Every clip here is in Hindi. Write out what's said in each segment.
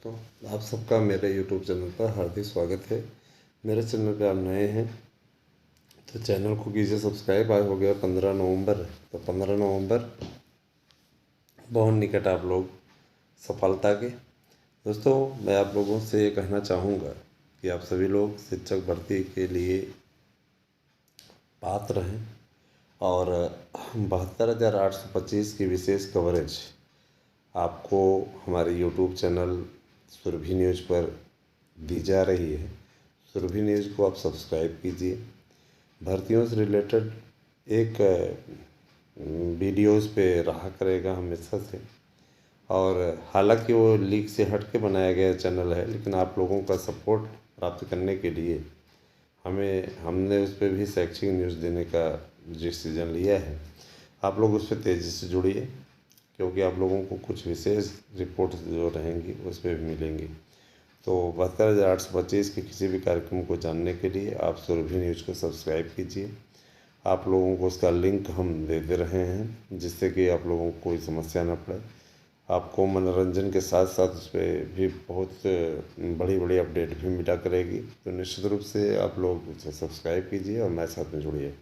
तो आप सबका मेरे YouTube चैनल पर हार्दिक स्वागत है। मेरे चैनल पे आप नए हैं तो चैनल को कीजिए सब्सक्राइब। आज हो गया 15 नवंबर, तो 15 नवंबर बहुत निकट आप लोग सफलता के। दोस्तों, मैं आप लोगों से ये कहना चाहूँगा कि आप सभी लोग शिक्षक भर्ती के लिए पात्र हैं और 72,825 की विशेष कवरेज आपको हमारे YouTube चैनल सुरभि न्यूज़ पर दी जा रही है। सुरभि न्यूज़ को आप सब्सक्राइब कीजिए। भर्तियों से रिलेटेड एक वीडियोज़ पे रहा करेगा हमेशा से, और हालांकि वो लीक से हट के बनाया गया चैनल है, लेकिन आप लोगों का सपोर्ट प्राप्त करने के लिए हमने उस पर भी शैक्षिक न्यूज़ देने का डिसीजन लिया है। आप लोग उस पर तेज़ी से जुड़िए, क्योंकि आप लोगों को कुछ विशेष रिपोर्ट जो रहेंगी उस पर भी मिलेंगी। तो 72,825 के किसी भी कार्यक्रम को जानने के लिए आप सुरभि न्यूज़ को सब्सक्राइब कीजिए। आप लोगों को उसका लिंक हम दे दे रहे हैं, जिससे कि आप लोगों को कोई समस्या न पड़े। आपको मनोरंजन के साथ साथ उस पर भी बहुत बड़ी बड़ी अपडेट भी मिला करेगी। तो निश्चित रूप से आप लोग उसे सब्सक्राइब कीजिए और मेरे साथ में जुड़िए।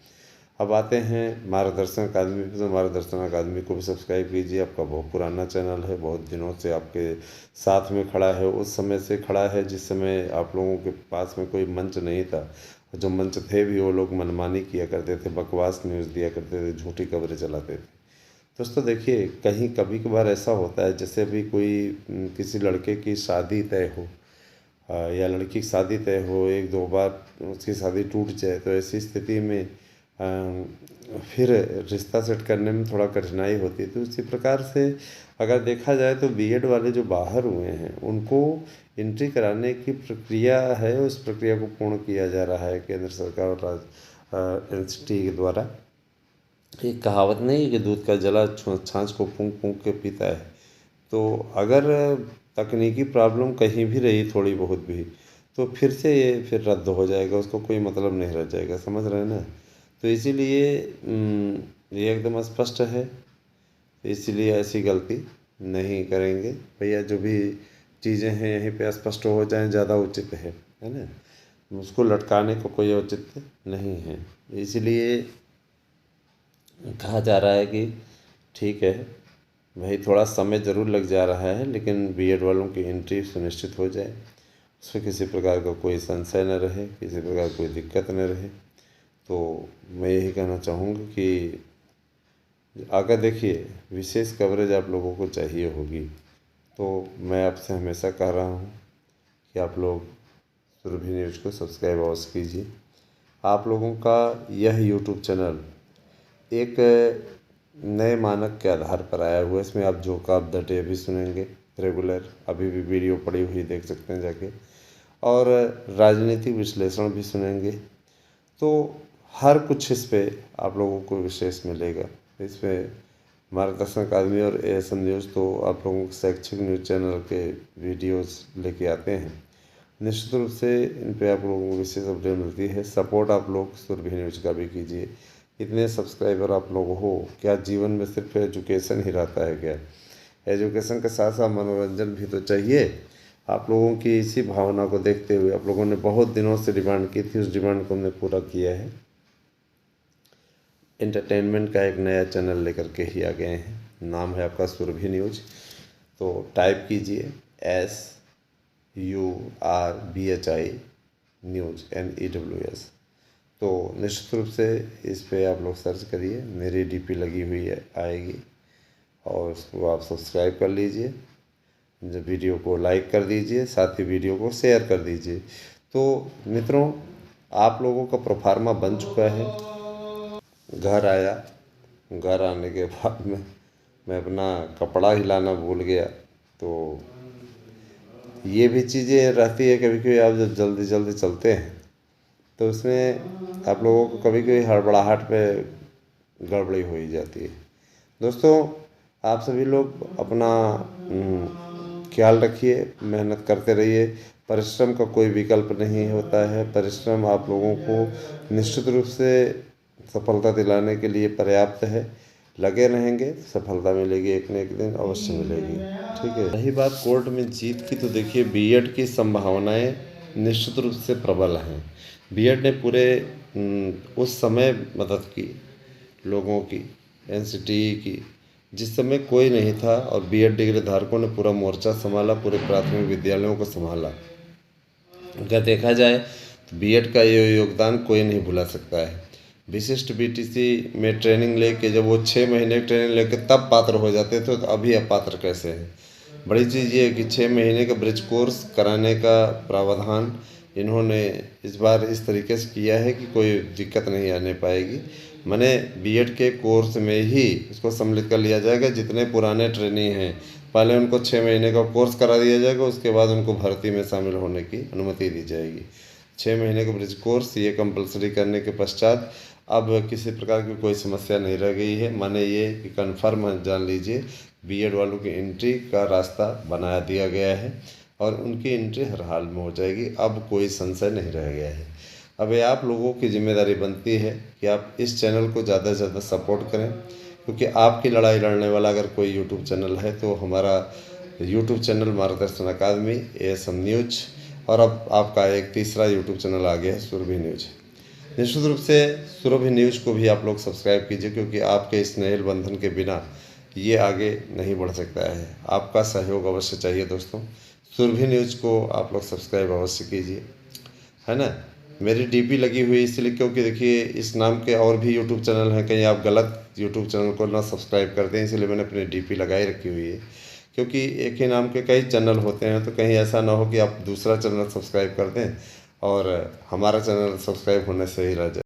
अब आते हैं मार्गदर्शन अकादमी पे। तो मार्गदर्शन अकादमी को भी सब्सक्राइब कीजिए। आपका बहुत पुराना चैनल है, बहुत दिनों से आपके साथ में खड़ा है। उस समय से खड़ा है जिस समय आप लोगों के पास में कोई मंच नहीं था। जो मंच थे भी वो लोग मनमानी किया करते थे, बकवास न्यूज़ दिया करते थे, झूठी खबरें चलाते थे। दोस्तों देखिए, कहीं कभी कभार ऐसा होता है, जैसे अभी कोई किसी लड़के की शादी तय हो या लड़की की शादी तय हो, एक दो बार उसकी शादी टूट जाए, तो ऐसी स्थिति में फिर रिश्ता सेट करने में थोड़ा कठिनाई होती है। तो उसी प्रकार से अगर देखा जाए तो बीएड वाले जो बाहर हुए हैं उनको एंट्री कराने की प्रक्रिया है, उस प्रक्रिया को पूर्ण किया जा रहा है केंद्र सरकार और एनसीटी के द्वारा। एक कहावत नहीं है कि दूध का जला छाछ को फूंक फूंक के पीता है। तो अगर तकनीकी प्रॉब्लम कहीं भी रही थोड़ी बहुत भी, तो फिर से ये फिर रद्द हो जाएगा, उसको कोई मतलब नहीं रह जाएगा। समझ रहे हैं ना? तो इसीलिए ये एकदम स्पष्ट है। तो इसीलिए ऐसी गलती नहीं करेंगे भैया। जो भी चीज़ें हैं यहीं पे स्पष्ट हो जाएं, ज़्यादा उचित है ना? उसको लटकाने को कोई औचित्य नहीं है। इसीलिए कहा जा रहा है कि ठीक है भाई, थोड़ा समय ज़रूर लग जा रहा है, लेकिन बीएड वालों की एंट्री सुनिश्चित हो जाए, उसमें किसी प्रकार का कोई संशय न रहे, किसी प्रकार कोई दिक्कत न रहे। तो मैं यही कहना चाहूँगा कि अगर देखिए विशेष कवरेज आप लोगों को चाहिए होगी, तो मैं आपसे हमेशा कह रहा हूँ कि आप लोग सुरभि न्यूज़ को सब्सक्राइब अवश्य कीजिए। आप लोगों का यह यूट्यूब चैनल एक नए मानक के आधार पर आया हुआ है। इसमें आप जो का आप द डे भी सुनेंगे रेगुलर, अभी भी वीडियो पड़ी हुई देख सकते हैं जाके, और राजनीतिक विश्लेषण भी सुनेंगे। तो हर कुछ इस पे आप लोगों को विशेष मिलेगा। इसमें मार्गदर्शन अकादमी और एएसएम न्यूज़ तो आप लोगों को शैक्षिक न्यूज़ चैनल के वीडियोस लेके आते हैं। निश्चित रूप से इन पे आप लोगों को विशेष अपडेट मिलती है। सपोर्ट आप लोग सुरभि न्यूज़ का भी कीजिए। इतने सब्सक्राइबर आप लोग हो, क्या जीवन में सिर्फ एजुकेशन ही रहता है क्या? एजुकेशन के साथ साथ मनोरंजन भी तो चाहिए। आप लोगों की इसी भावना को देखते हुए आप लोगों ने बहुत दिनों से डिमांड की थी, उस डिमांड को हमने पूरा किया है। एंटरटेनमेंट का एक नया चैनल लेकर के ही आ गए हैं। नाम है आपका सुरभि न्यूज़। तो टाइप कीजिए SURBHI न्यूज़ NEWS। तो निश्चित रूप से इस पे आप लोग सर्च करिए, मेरी डीपी लगी हुई है आएगी, और उसको आप सब्सक्राइब कर लीजिए। जब वीडियो को लाइक कर दीजिए, साथ ही वीडियो को शेयर कर दीजिए। तो मित्रों, आप लोगों का प्रोफार्मा बन चुका है। घर आया, घर आने के बाद में मैं अपना कपड़ा हिलाना भूल गया। तो ये भी चीज़ें रहती है कभी कभी। आप जब जल्दी जल्दी चलते हैं तो उसमें आप लोगों को कभी कभी हड़बड़ाहट पे गड़बड़ी हो ही जाती है। दोस्तों, आप सभी लोग अपना ख्याल रखिए, मेहनत करते रहिए। परिश्रम का कोई विकल्प नहीं होता है। परिश्रम आप लोगों को निश्चित रूप से सफलता दिलाने के लिए पर्याप्त है। लगे रहेंगे सफलता मिलेगी, एक न एक दिन अवश्य मिलेगी। ठीक है, रही बात कोर्ट में जीत की, तो देखिए बीएड की संभावनाएं निश्चित रूप से प्रबल हैं। बीएड ने पूरे उस समय मदद की लोगों की, एनसीटीई की, जिस समय कोई नहीं था, और बीएड डिग्री धारकों ने पूरा मोर्चा संभाला, पूरे प्राथमिक विद्यालयों को संभाला। अगर देखा जाए तो बीएड का ये योगदान कोई नहीं भुला सकता है। विशिष्ट बीटीसी में ट्रेनिंग लेके जब वो 6 महीने की ट्रेनिंग लेके तब पात्र हो जाते थे, तो अभी अपात्र कैसे हैं। बड़ी चीज़ ये है कि 6 महीने का ब्रिज कोर्स कराने का प्रावधान इन्होंने इस बार इस तरीके से किया है कि कोई दिक्कत नहीं आने पाएगी। माने बीएड के कोर्स में ही इसको सम्मिलित कर लिया जाएगा। जितने पुराने ट्रेनी हैं, पहले उनको 6 महीने का कोर्स करा दिया जाएगा, उसके बाद उनको भर्ती में शामिल होने की अनुमति दी जाएगी। 6 महीने का ब्रिज कोर्स ये कंपलसरी करने के पश्चात अब किसी प्रकार की कोई समस्या नहीं रह गई है। माने ये कि कन्फर्म जान लीजिए, बीएड वालों की एंट्री का रास्ता बना दिया गया है और उनकी एंट्री हर हाल में हो जाएगी। अब कोई संशय नहीं रह गया है। अब ये आप लोगों की जिम्मेदारी बनती है कि आप इस चैनल को ज़्यादा से ज़्यादा सपोर्ट करें, क्योंकि आपकी लड़ाई लड़ने वाला अगर कोई यूट्यूब चैनल है तो हमारा यूट्यूब चैनल मार्गदर्शन अकादमी, एएसएम न्यूज, और अब आपका एक तीसरा यूट्यूब चैनल आ गया है, सुरभि न्यूज। निश्चित रूप से सुरभि न्यूज़ को भी आप लोग सब्सक्राइब कीजिए, क्योंकि आपके इस स्नेह बंधन के बिना ये आगे नहीं बढ़ सकता है। आपका सहयोग अवश्य चाहिए दोस्तों। सुरभि न्यूज़ को आप लोग सब्सक्राइब अवश्य कीजिए, है ना। मेरी डीपी लगी हुई इसलिए क्योंकि देखिए इस नाम के और भी यूट्यूब चैनल हैं, कहीं आप गलत यूट्यूब चैनल को ना सब्सक्राइब कर दें, इसलिए मैंने अपनी डीपी लगाई रखी हुई है। क्योंकि एक ही नाम के कई चैनल होते हैं, तो कहीं ऐसा ना हो कि आप दूसरा चैनल सब्सक्राइब कर दें और हमारा चैनल सब्सक्राइब होने से ही रह जाए।